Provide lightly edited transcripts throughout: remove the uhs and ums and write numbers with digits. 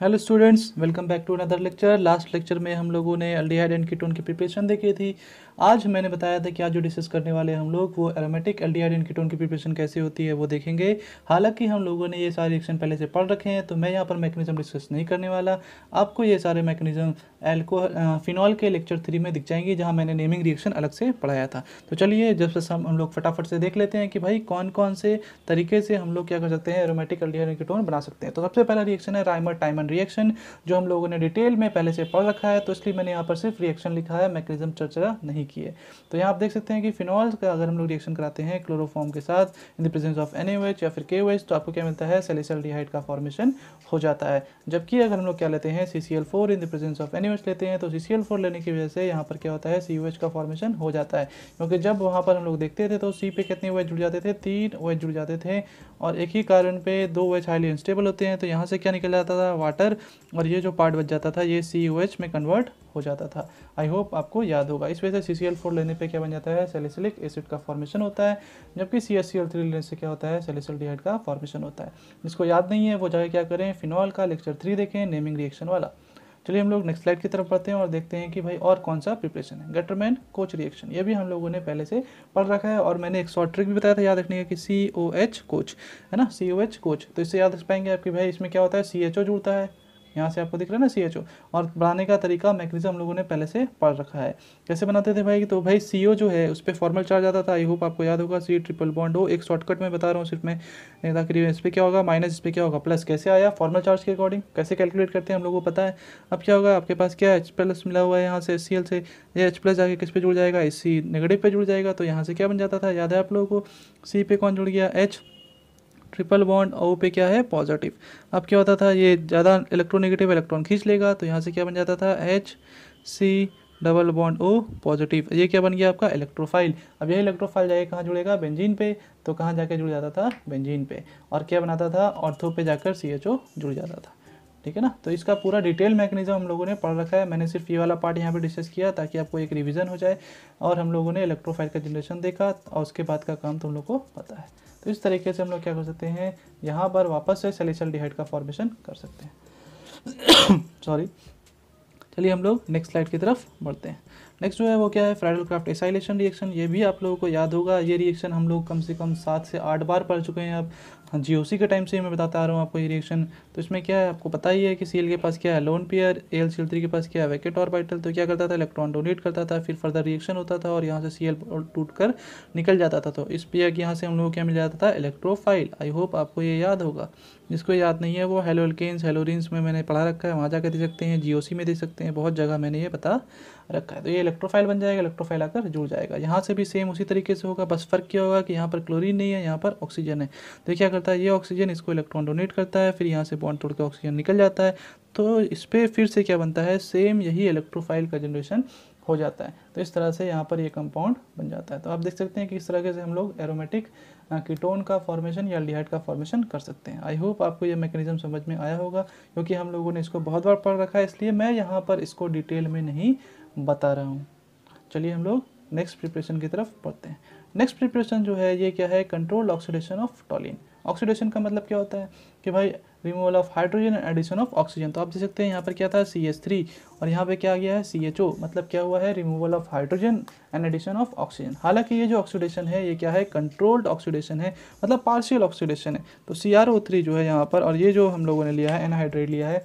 Hello students, welcome back to another lecture. Last lecture में हम लोगों ने एल्डिहाइड एंड कीटोन की प्रिपरेशन देखी थी। आज मैंने बताया था कि आज जो डिस्कस करने वाले हैं हम लोग वो एरोमेटिक एल्डिहाइड एंड कीटोन की प्रिपरेशन कैसे होती है वो देखेंगे। हालांकि हम लोगों ने ये सारे रिएक्शन पहले से पढ़ रखे हैं तो मैं यहाँ पर मैकेनिज्म डिस्कस नहीं करने वाला। आपको ये सारे मैकेनिज्म फिनॉल के लेक्चर 3 में दिख जाएंगे, जहाँ मैंने नेमिंग रिएक्शन अलग से पढ़ाया था। तो चलिए जब से हम लोग फटाफट से देख लेते हैं कि भाई कौन कौन से तरीके से हम लोग क्या कर सकते हैं, एरोमेटिक एल्डिहाइड एंड कीटोन बना सकते हैं। तो सबसे पहला रिएक्शन है राइमर टाइमन रिएक्शन, जो हम लोगों ने डिटेल में पहले से पढ़ रखा है, तो इसलिए मैंने यहाँ पर सिर्फ रिएक्शन लिखा है, मैकेनिज्म चर्चा नहीं की है। तो यहाँ आप देख सकते हैं कि फिनॉल का अगर हम लोग रिएक्शन कराते हैं क्लोरोफॉर्म के साथ in the presence of NaOH या फिर KOH, तो आपको क्या मिलता है, सैलिसिल्डिहाइड का फॉर्मेशन हो जाता है। जबकि अगर हम लोग क्या लेते हैं, CCl4 in the presence of NaOH लेते हैं, तो CCl4 लेने की वजह से यहाँ पर क्या होता है, COH का फॉर्मेशन हो जाता है। क्योंकि जब वहाँ पर हम लोग देखते थे तो C पे कितने OH जुड़ जाते थे, 3 OH जुड़ जाते थे, और एक ही कारण पे 2 OH हाईली अनस्टेबल होते हैं, तो यहाँ से क्या निकल जाता था, वाटर, और ये जो पार्ट बच जाता था ये COH में कन्वर्ट हो जाता था। आई होप आपको याद होगा। इस वजह से CCl4 लेने पे क्या बन जाता है, सैलिसिलिक एसिड का फॉर्मेशन होता है, जबकि CaCl3 लेने से क्या होता है, सैलिसिल्डिहाइड का फॉर्मेशन होता है। जिसको याद नहीं है वो जाके क्या करें, फिनॉल का लेक्चर 3 देखें, नेमिंग रिएक्शन वाला। चलिए हम लोग नेक्स्ट स्लाइड की तरफ बढ़ते हैं और देखते हैं कि भाई और कौन सा प्रिपरेशन है। गटरमैन कोच रिएक्शन, ये भी हम लोगों ने पहले से पढ़ रखा है, और मैंने एक शॉर्ट ट्रिक भी बताया था याद रखने का कि COH कोच है ना, COH कोच। तो इससे याद रख पाएंगे आपकी भाई इसमें क्या होता है, CHO जुड़ता है, यहाँ से आपको दिख रहा है ना CHO, और बनाने का तरीका मैकेनिज्म हम लोगों ने पहले से पढ़ रखा है। कैसे बनाते थे भाई, तो भाई CO जो है उस पर फॉर्मल चार्ज आता था, आई होप आपको याद होगा, C ट्रिपल बॉन्ड हो। एक शॉर्टकट में बता रहा हूँ सिर्फ मैं, ताकि इस पर क्या होगा माइनस, इस पर क्या होगा प्लस। कैसे आया, फॉर्मल चार्ज के अकॉर्डिंग कैसे कैलकुलेट करते हैं हम लोगों को पता है। अब क्या होगा, आपके पास क्या H प्लस मिला हुआ है यहाँ से HCl से, ये H प्लस जाके किस पे जुड़ जाएगा, इसी नेगेटिव पे जुड़ जाएगा। तो यहाँ से क्या बन जाता था, याद है आप लोगों को, C पे कौन जुड़ गया, H ट्रिपल बॉन्ड, O पे क्या है, पॉजिटिव। अब क्या होता था, ये ज़्यादा इलेक्ट्रोनेगेटिव इलेक्ट्रॉन खींच लेगा, तो यहाँ से क्या बन जाता था, HC double bond O positive. ये क्या बन गया आपका, इलेक्ट्रोफाइल। अब यही इलेक्ट्रोफाइल जाके कहाँ जुड़ेगा, बेंजीन पे। तो कहाँ जाके जुड़ जाता था, बेंजीन पे, और क्या बनाता था, ऑर्थो पे जाकर CHO जुड़ जाता था। ठीक है ना। तो इसका पूरा डिटेल मैकेनिज्म हम लोगों ने पढ़ रखा है। मैंने सिर्फ ये वाला पार्ट यहाँ पे डिस्कस किया ताकि आपको एक रिवीजन हो जाए, और हम लोगों ने इलेक्ट्रोफाइल का जनरेशन देखा, और उसके बाद का काम तुम लोग को पता है। तो इस तरीके से हम लोग क्या कर सकते हैं, यहाँ पर वापस से सैलिसिल्डिहाइड का फॉर्मेशन कर सकते हैं। सॉरी। चलिए हम लोग नेक्स्ट स्लाइड की तरफ बढ़ते हैं। नेक्स्ट जो है वो क्या है, फ्राइडल-क्राफ्ट एसाइलेशन रिएक्शन। ये भी आप लोगों को याद होगा, ये रिएक्शन हम लोग कम से कम 7 से 8 बार पढ़ चुके हैं अब। हाँ, GOC के टाइम से मैं बताता आ रहा हूँ आपको ये रिएक्शन। तो इसमें क्या है, आपको पता ही है कि Cl के पास क्या है, लोन पेयर, AlCl3 के पास क्या है, वैकेट ऑर्बिटल। तो क्या करता था, इलेक्ट्रॉन डोनेट करता था, फिर फर्दर रिएक्शन होता था और यहाँ से Cl टूट कर निकल जाता था। तो इस पेयर यहाँ से हम लोग को क्या मिल जाता था, इलेक्ट्रोफाइल। आई होप आपको ये याद होगा। जिसको याद नहीं है वो हेलोल्केन्स हेलोरिन्स में मैंने पढ़ा रखा है, वहाँ जाकर दे सकते हैं, GOC में दे सकते हैं, बहुत जगह मैंने ये बता रखा है। तो ये इलेक्ट्रोफाइल बन जाएगा, इलेक्ट्रोफाइल आकर जुड़ जाएगा। यहाँ से भी सेम उसी तरीके से होगा, बस फर्क क्या होगा कि यहाँ पर क्लोरीन नहीं है, यहाँ पर ऑक्सीजन है। तो क्या करता है, ये ऑक्सीजन इसको इलेक्ट्रॉन डोनेट करता है, फिर यहाँ से बॉन्ड तोड़ के ऑक्सीजन निकल जाता है। तो इस पर फिर से क्या बनता है, सेम यही इलेक्ट्रोफाइल का जनरेशन हो जाता है। तो इस तरह से यहाँ पर ये कंपाउंड बन जाता है। तो आप देख सकते हैं कि इस तरह से हम लोग एरोमेटिक कीटोन का फॉर्मेशन या एल्डिहाइड का फॉर्मेशन कर सकते हैं। आई होप आपको ये मैकेनिज्म समझ में आया होगा, क्योंकि हम लोगों ने इसको बहुत बार पढ़ रखा है, इसलिए मैं यहाँ पर इसको डिटेल में नहीं बता रहा हूँ। चलिए हम लोग नेक्स्ट प्रिपरेशन की तरफ बढ़ते हैं। नेक्स्ट प्रिपरेशन जो है ये क्या है, controlled oxidation of toluene. Oxidation का मतलब क्या होता है कि भाई removal of hydrogen and addition of oxygen. तो आप देख सकते हैं यहाँ पर क्या था, CH3, और यहाँ पे क्या आ गया है, CHO। मतलब क्या हुआ है, removal of hydrogen and addition of oxygen. हालांकि ये जो ऑक्सीडेशन है ये क्या है, कंट्रोल्ड ऑक्सीडेशन है, मतलब पार्शियल ऑक्सीडेशन है। तो CrO3 जो है यहाँ पर, और ये जो हम लोगों ने लिया है एनहाइड्रेट लिया है,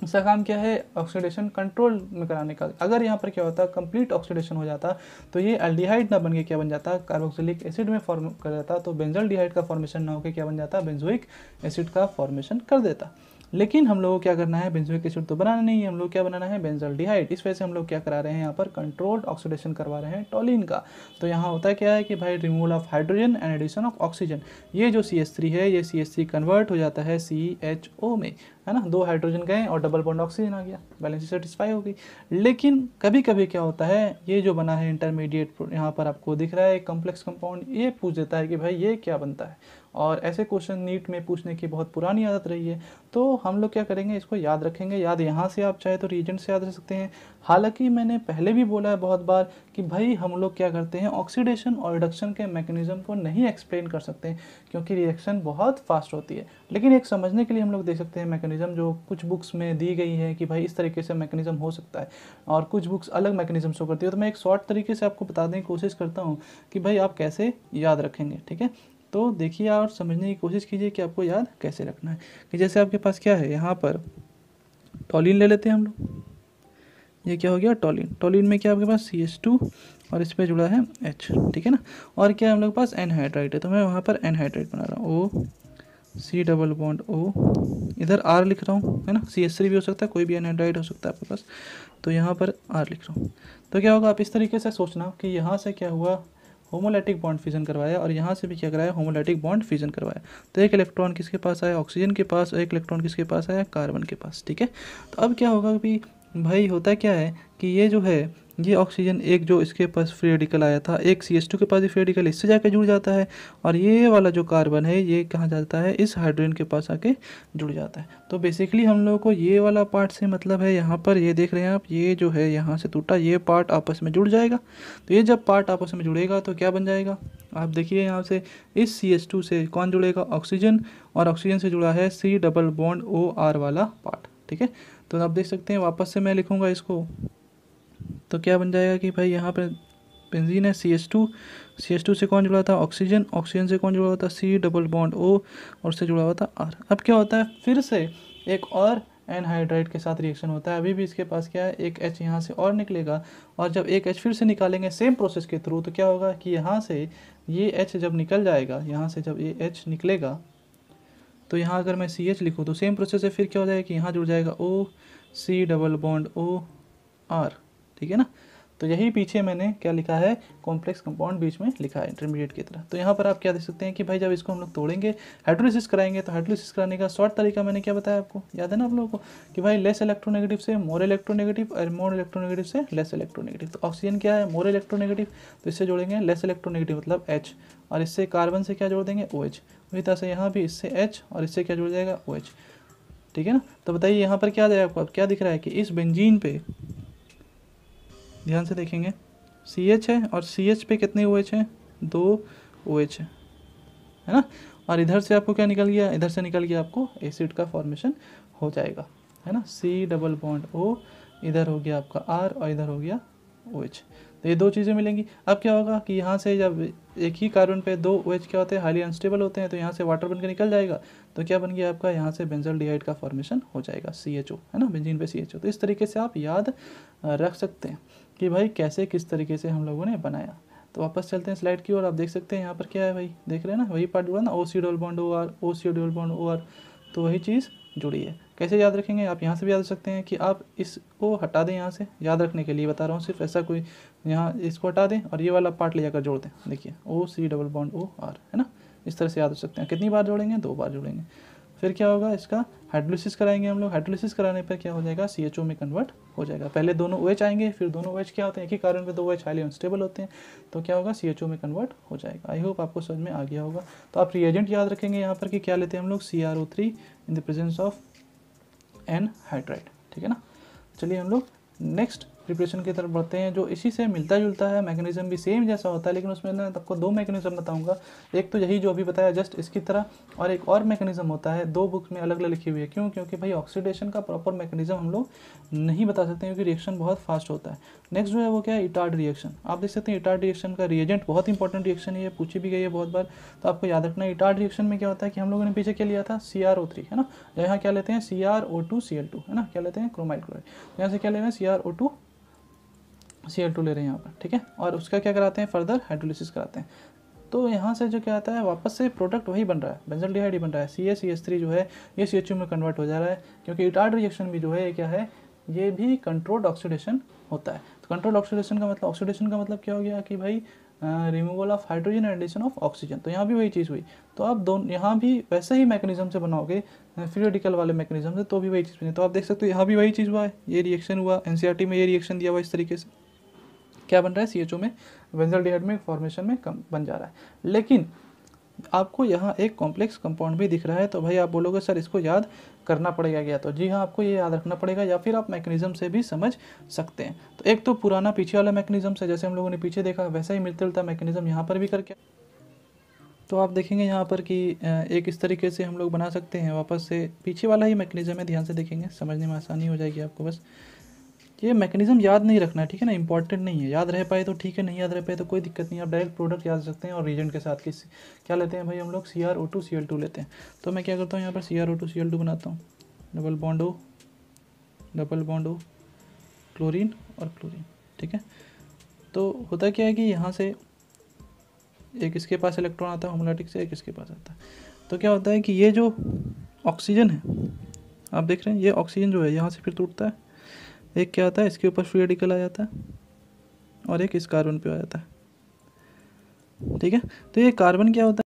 इसका काम क्या है, ऑक्सीडेशन कंट्रोल में कराने का। अगर यहाँ पर क्या होता, कंप्लीट ऑक्सीडेशन हो जाता, तो ये एल्डिहाइड ना बन के क्या बन जाता, कार्बोक्सिलिक एसिड में फॉर्म कर जाता, तो बेंजल डिहाइड का फॉर्मेशन ना होकर क्या बन जाता, बेंजोइक एसिड का फॉर्मेशन कर देता। लेकिन हम लोगों को क्या करना है, बेंजोइक एसिड तो बनाना नहीं है, हम लोग क्या बनाना है, बेंजल्डिहाइड। इस वजह से हम लोग क्या करा रहे हैं, यहाँ पर कंट्रोल्ड ऑक्सीडेशन करवा रहे हैं टॉलिन का। तो यहाँ होता क्या है कि भाई removal of hydrogen and addition of oxygen. ये जो CH3 है, ये CH3 कन्वर्ट हो जाता है CHO में, है ना। 2 हाइड्रोजन गए और डबल बॉन्ड ऑक्सीजन आ गया, बैलेंस सेटिस्फाई हो गई। लेकिन कभी कभी क्या होता है, ये जो बना है इंटरमीडिएट, यहाँ पर आपको दिख रहा है एक कॉम्प्लेक्स कंपाउंड, ये पूछ देता है कि भाई ये क्या बनता है। और ऐसे क्वेश्चन नीट में पूछने की बहुत पुरानी आदत रही है। तो हम लोग क्या करेंगे, इसको याद रखेंगे। याद यहाँ से आप चाहे तो रीजेंट से याद रख सकते हैं, हालांकि मैंने पहले भी बोला है बहुत बार कि भाई हम लोग क्या करते हैं, ऑक्सीडेशन और रिडक्शन के मैकेनिज्म को नहीं एक्सप्लेन कर सकते हैं क्योंकि रिएक्शन बहुत फास्ट होती है। लेकिन एक समझने के लिए हम लोग देख सकते हैं मैकेनिज्म जो कुछ बुक्स में दी गई है कि भाई इस तरीके से मैकेनिज्म हो सकता है, और कुछ बुक्स अलग मैकेनिज्म शो करती है। तो मैं एक शॉर्ट तरीके से आपको बताने की कोशिश करता हूँ कि भाई आप कैसे याद रखेंगे, ठीक है। तो देखिए और समझने की कोशिश कीजिए कि आपको याद कैसे रखना है। कि जैसे आपके पास क्या है, यहाँ पर टॉलिन ले लेते हैं हम लोग। ये क्या हो गया, टॉलिन। टॉलिन में क्या आपके पास CH2 और इस पर जुड़ा है H, ठीक है ना। और क्या है हम लोग के पास एनहाइड्राइड है, तो मैं वहाँ पर एनहाइड्राइड बना रहा हूँ, O C double bond O, इधर R लिख रहा हूँ, है ना। CH3 भी हो सकता है, कोई भी एनहाइड्राइड हो सकता है आपके पास, तो यहाँ पर R लिख रहा हूँ। तो क्या होगा, आप इस तरीके से सोचना कि यहाँ से क्या हुआ, होमोलैटिक बॉन्ड फिजन करवाया, और यहाँ से भी क्या कराया, होमोलैटिक बॉन्ड फिजन करवाया। तो एक इलेक्ट्रॉन किसके पास आया, ऑक्सीजन के पास, और एक इलेक्ट्रॉन किसके पास आया, कार्बन के पास, ठीक है। तो अब क्या होगा कि भाई होता क्या है कि ये जो है, ये ऑक्सीजन एक जो इसके पास फ्री रेडिकल आया था, एक CH2 के पास भी फ्री रेडिकल इससे जाकर जुड़ जाता है, और ये वाला जो कार्बन है ये कहाँ जाता है, इस हाइड्रोजन के पास आके जुड़ जाता है। तो बेसिकली हम लोगों को ये वाला पार्ट से मतलब है, यहाँ पर ये देख रहे हैं आप, ये जो है यहाँ से टूटा, ये पार्ट आपस में जुड़ जाएगा। तो ये जब पार्ट आपस में जुड़ेगा तो क्या बन जाएगा, आप देखिए यहाँ से इस CH2 से कौन जुड़ेगा, ऑक्सीजन, और ऑक्सीजन से जुड़ा है C डबल बॉन्ड OR वाला पार्ट, ठीक है। तो आप देख सकते हैं, वापस से मैं लिखूँगा इसको, तो क्या बन जाएगा कि भाई यहाँ पर बेंजीन है, CH2 से कौन जुड़ा था, ऑक्सीजन, ऑक्सीजन से कौन जुड़ा हुआ था, C डबल बॉन्ड O, और से जुड़ा हुआ था R। अब क्या होता है, फिर से एक और एनहाइड्राइड के साथ रिएक्शन होता है। अभी भी इसके पास क्या है, एक H यहाँ से और निकलेगा, और जब एक H फिर से निकालेंगे सेम प्रोसेस के थ्रू, तो क्या होगा कि यहाँ से ये H जब निकल जाएगा, यहाँ से जब ये H निकलेगा, तो यहाँ अगर मैं CH लिखूँ तो सेम प्रोसेस है, फिर क्या हो जाएगा कि यहाँ जुड़ जाएगा O C double bond O R, ठीक है ना। तो यही पीछे मैंने क्या लिखा है, कॉम्प्लेक्स कंपाउंड बीच में लिखा है इंटरमीडिएट की तरह। तो यहाँ पर आप क्या देख सकते हैं कि भाई जब इसको हम लोग तोड़ेंगे, हाइड्रोलिसिस कराएंगे, तो हाइड्रोलिसिस कराने का शॉर्ट तरीका मैंने क्या बताया आपको, याद है ना आप लोगों को, कि भाई लेस इलेक्ट्रोनेगेटिव से मोर इलेक्ट्रोनेगेटिव, और मोर इलेक्ट्रोनेगेटिव से लेस इलेक्ट्रोनेगेटिव। तो ऑक्सीजन क्या है, मोर इलेक्ट्रोनेगेटिव, तो इससे जोड़ेंगे लेस इलेक्ट्रोनेगेटिव मतलब H, और इससे कार्बन से क्या जोड़ देंगे, OH। वही तरह से यहाँ भी इससे H और इससे क्या जुड़ जाएगा, OH, ठीक है ना। तो बताइए यहाँ पर क्या आ जाएगा आपको, अब क्या दिख रहा है कि इस बेंजीन पे ध्यान से देखेंगे, CH है, और CH पे कितने OH हैं, 2 OH है ना। और इधर से आपको क्या निकल गया, इधर से निकल गया आपको एसिड का फॉर्मेशन हो जाएगा, है ना। C डबल बॉन्ड O, इधर हो गया आपका R, और इधर हो गया OH। तो ये दो चीज़ें मिलेंगी। अब क्या होगा कि यहाँ से जब एक ही कार्बन पे 2 OH क्या होते हैं, हाईली अनस्टेबल होते हैं, तो यहाँ से वाटर बन के निकल जाएगा, तो क्या बन गया आपका, यहाँ से बेंजल्डिहाइड का फॉर्मेशन हो जाएगा, CHO, है ना, बेंजीन पे CHO। तो इस तरीके से आप याद रख सकते हैं कि भाई कैसे किस तरीके से हम लोगों ने बनाया। तो वापस चलते हैं स्लाइड की ओर। आप देख सकते हैं यहाँ पर क्या है भाई, देख रहे हैं ना, वही पार्ट जुड़ा ना, OC double bond OR, OC double bond OR, तो वही चीज़ जुड़ी है। कैसे याद रखेंगे, आप यहाँ से भी याद रख सकते हैं कि आप इसको हटा दें, यहाँ से याद रखने के लिए बता रहा हूँ सिर्फ, ऐसा कोई यहाँ इसको हटा दें और ये वाला पार्ट ले जाकर जोड़ दें। देखिए OC डबल बॉन्ड OR, है ना, इस तरह से याद रख सकते हैं। कितनी बार जोड़ेंगे, 2 बार जोड़ेंगे। फिर क्या होगा, इसका हाइड्रोलिसिस कराएंगे हम लोग। हाइड्रोलिसिस कराने पर क्या हो जाएगा, CHO में कन्वर्ट हो जाएगा। पहले दोनों OH आएंगे, फिर दोनों OH क्या होते हैं, एक ही कार्बन पे 2 OH हाईली अनस्टेबल होते हैं, तो क्या होगा, CHO में कन्वर्ट हो जाएगा। आई होप आपको समझ में आ गया होगा। तो आप रिएजेंट याद रखेंगे यहाँ पर कि क्या लेते हैं हम लोग, CrO3 in the presence of anhydride, ठीक है ना। चलिए हम लोग नेक्स्ट प्रिपरेशन की तरफ बढ़ते हैं, जो इसी से मिलता जुलता है, मैकेनिज्म भी सेम जैसा होता है, लेकिन उसमें ना आपको 2 मैकेनिज्म बताऊंगा। एक तो यही जो अभी बताया जस्ट इसकी तरह, और एक और मैकेनिज्म होता है, 2 बुक्स में अलग अलग लिखी हुई है। क्यों, क्योंकि भाई ऑक्सीडेशन का प्रॉपर मैकेनिज्म हम लोग नहीं बता सकते क्योंकि रिएक्शन बहुत फास्ट होता है। नेक्स्ट जो है वो क्या है, इटार्ड रिएक्शन। आप देख सकते हैं इटार्ड रिएक्शन का रिएजेंट बहुत इंपॉर्टेंट रिएक्शन है, ये पूछी भी गई है बहुत बार, तो आपको याद रखना है। इटार्ड रिएक्शन में क्या होता है कि हम लोगों ने पीछे क्या लिया था, CrO3, है ना। यहाँ क्या लेते हैं, CrO2Cl2, है ना, क्या लेते हैं, क्रोमाइड क्लोराइड। यहाँ से क्या ले रहे हैं, CrO2Cl2 ले रहे हैं यहाँ पर, ठीक है। और उसका क्या कराते हैं, फर्दर हाइड्रोलिसिस कराते हैं। तो यहाँ से जो क्या आता है, वापस से प्रोडक्ट वही बन रहा है, बेंजल्डिहाइड ही बन रहा है। CaCH3 जो है ये CHO में कन्वर्ट हो जा रहा है, क्योंकि इटार्ड रिएक्शन भी जो है ये क्या है, ये भी कंट्रोल्ड ऑक्सीडेशन होता है। तो कंट्रोल्ड ऑक्सीडेशन का मतलब क्या हो गया कि भाई removal of hydrogen and addition of oxygen. तो यहाँ भी वही चीज़ हुई। तो आप दोनों यहाँ भी वैसे ही मैकेनिज्म से बनाओगे, फ्री रेडिकल वाले मैकेनिज्म से, तो भी वही चीज़ बनी। तो आप देख सकते हो यहाँ भी वही चीज़ हुआ है, ये रिएक्शन हुआ, NCERT में ये रिएक्शन दिया हुआ इस तरीके से, क्या बन रहा है, CHO में बेंजल्डिहाइड में फॉर्मेशन में कम बन जा रहा है। लेकिन आपको यहाँ एक कॉम्प्लेक्स कंपाउंड भी दिख रहा है, तो भाई आप बोलोगे सर इसको याद करना पड़ेगा क्या? तो जी हाँ, आपको ये याद रखना पड़ेगा, या फिर आप मैकेनिज्म से भी समझ सकते हैं। तो एक तो पुराना पीछे वाला मैकेनिज्म से, जैसे हम लोगों ने पीछे देखा, वैसा ही मिलता जुलता मैकेनिज्म यहाँ पर भी करके, तो आप देखेंगे यहाँ पर कि एक इस तरीके से हम लोग बना सकते हैं, वापस से पीछे वाला ही मैकेनिज्म है, ध्यान से देखेंगे समझने में आसानी हो जाएगी आपको। बस ये मैकेनिज्म याद नहीं रखना है, ठीक है ना, इंपॉर्टेंट नहीं है, याद रह पाए तो ठीक है, नहीं याद रह पाए तो कोई दिक्कत नहीं है, आप डायरेक्ट प्रोडक्ट याद रख सकते हैं। और रीजेंट के साथ किस क्या लेते हैं भाई हम लोग, CrO2 Cl2 लेते हैं। तो मैं क्या करता हूँ, यहाँ पर CrO2 Cl2 बनाता हूँ, डबल बॉन्ड O, क्लोरीन और क्लोरीन, ठीक है। तो होता क्या है कि यहाँ से एक इसके पास इलेक्ट्रॉन आता है होमोलैटिक से, एक इसके पास आता है। तो क्या होता है कि ये जो ऑक्सीजन है, आप देख रहे हैं, ये ऑक्सीजन जो है यहाँ से फिर टूटता है, एक क्या आता है इसके ऊपर फ्री रेडिकल आ जाता है, और एक इस कार्बन पे आ जाता है, ठीक है। तो ये कार्बन क्या होता है,